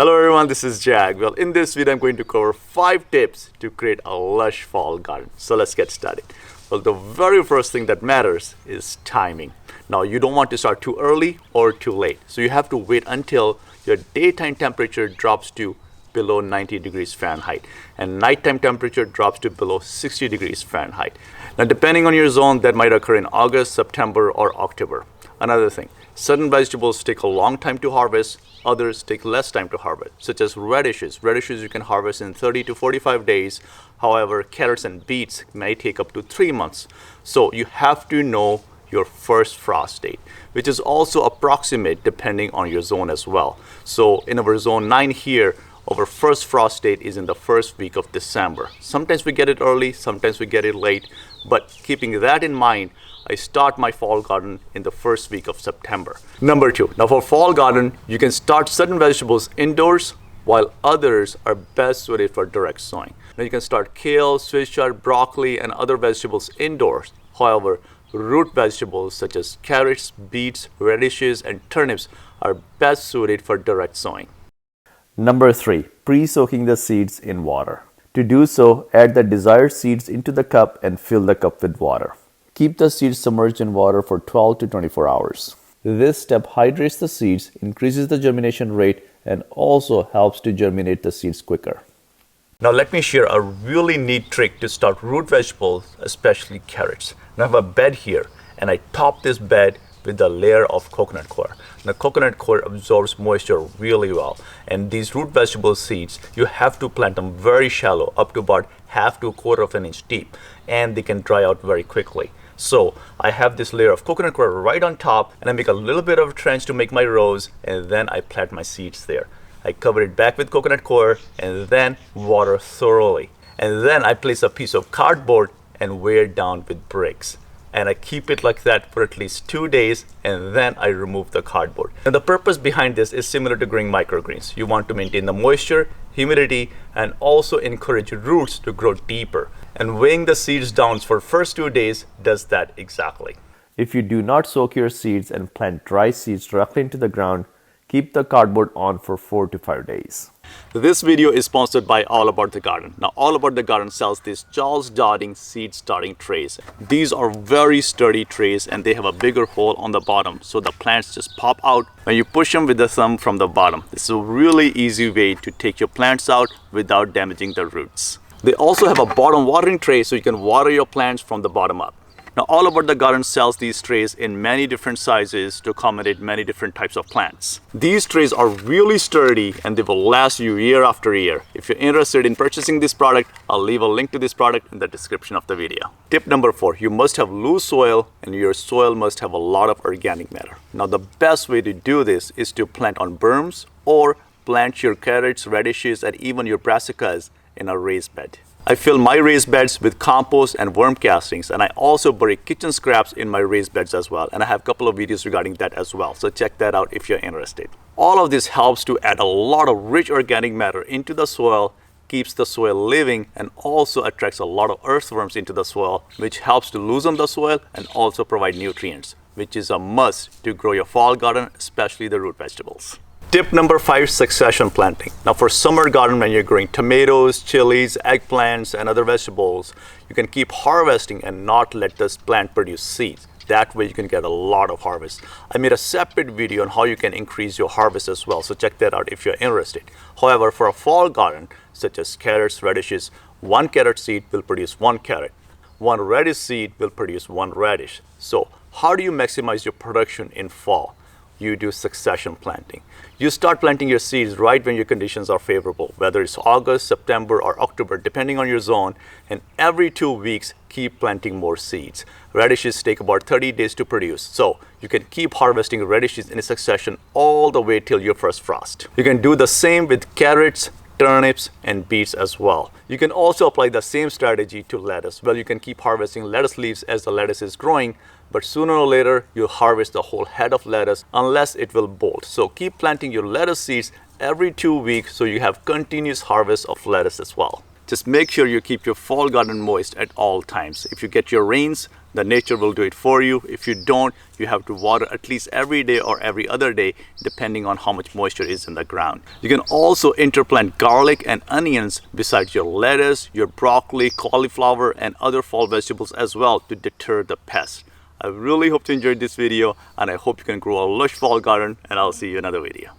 Hello everyone, this is Jag. Well, in this video, I'm going to cover 5 tips to create a lush fall garden. So let's get started. Well, the very first thing that matters is timing. Now, you don't want to start too early or too late. So you have to wait until your daytime temperature drops to below 90 degrees Fahrenheit and nighttime temperature drops to below 60 degrees Fahrenheit. Now, depending on your zone, that might occur in August, September, or October. Another thing, certain vegetables take a long time to harvest, others take less time to harvest, such as radishes. Radishes you can harvest in 30 to 45 days. However, carrots and beets may take up to 3 months. So you have to know your first frost date, which is also approximate depending on your zone as well. So in our zone 9 here, our first frost date is in the first week of December. Sometimes we get it early, sometimes we get it late, but keeping that in mind, I start my fall garden in the first week of September. Number 2, now for fall garden, you can start certain vegetables indoors while others are best suited for direct sowing. Now you can start kale, Swiss chard, broccoli, and other vegetables indoors. However, root vegetables such as carrots, beets, radishes, and turnips are best suited for direct sowing. Number 3, pre-soaking the seeds in water. To do so, add the desired seeds into the cup and fill the cup with water. Keep the seeds submerged in water for 12 to 24 hours. This step hydrates the seeds, increases the germination rate, and also helps to germinate the seeds quicker. Now let me share a really neat trick to start root vegetables, especially carrots. Now I have a bed here and I top this bed with a layer of coconut coir. Now coconut coir absorbs moisture really well, and these root vegetable seeds, you have to plant them very shallow, up to about half to a quarter of an inch deep, and they can dry out very quickly. So I have this layer of coconut coir right on top, and I make a little bit of a trench to make my rows, and then I plant my seeds there. I cover it back with coconut coir and then water thoroughly. And then I place a piece of cardboard and weigh it down with bricks. And I keep it like that for at least 2 days, and then I remove the cardboard. And the purpose behind this is similar to growing microgreens. You want to maintain the moisture, humidity, and also encourage roots to grow deeper. And weighing the seeds down for first 2 days does that exactly. If you do not soak your seeds and plant dry seeds directly into the ground, keep the cardboard on for 4 to 5 days. This video is sponsored by All About the Garden. Now, All About the Garden sells these Charles Dowding seed starting trays. These are very sturdy trays and they have a bigger hole on the bottom, so the plants just pop out when you push them with the thumb from the bottom. This is a really easy way to take your plants out without damaging the roots. They also have a bottom watering tray, so you can water your plants from the bottom up. Now, All About the Garden sells these trays in many different sizes to accommodate many different types of plants. These trays are really sturdy and they will last you year after year. If you're interested in purchasing this product, I'll leave a link to this product in the description of the video. Tip number 4, you must have loose soil and your soil must have a lot of organic matter. Now, the best way to do this is to plant on berms or plant your carrots, radishes, and even your brassicas in a raised bed. I fill my raised beds with compost and worm castings, and I also bury kitchen scraps in my raised beds as well, and I have a couple of videos regarding that as well, so check that out if you're interested. All of this helps to add a lot of rich organic matter into the soil, keeps the soil living, and also attracts a lot of earthworms into the soil, which helps to loosen the soil and also provide nutrients, which is a must to grow your fall garden, especially the root vegetables. Tip number 5, succession planting. Now for summer garden, when you're growing tomatoes, chilies, eggplants, and other vegetables, you can keep harvesting and not let this plant produce seeds. That way you can get a lot of harvest. I made a separate video on how you can increase your harvest as well, so check that out if you're interested. However, for a fall garden, such as carrots, radishes, 1 carrot seed will produce 1 carrot. 1 radish seed will produce 1 radish. So how do you maximize your production in fall? You do succession planting. You start planting your seeds right when your conditions are favorable, whether it's August, September, or October, depending on your zone, and every 2 weeks, keep planting more seeds. Radishes take about 30 days to produce, so you can keep harvesting radishes in a succession all the way till your first frost. You can do the same with carrots, turnips, and beets as well. You can also apply the same strategy to lettuce. Well, you can keep harvesting lettuce leaves as the lettuce is growing, but sooner or later you'll harvest the whole head of lettuce unless it will bolt. So keep planting your lettuce seeds every 2 weeks so you have continuous harvest of lettuce as well. Just make sure you keep your fall garden moist at all times. If you get your rains, The nature will do it for you. If you don't, you have to water at least every day or every other day, depending on how much moisture is in the ground. You can also interplant garlic and onions besides your lettuce, your broccoli, cauliflower, and other fall vegetables as well to deter the pests. I really hope you enjoyed this video, and I hope you can grow a lush fall garden, and I'll see you in another video.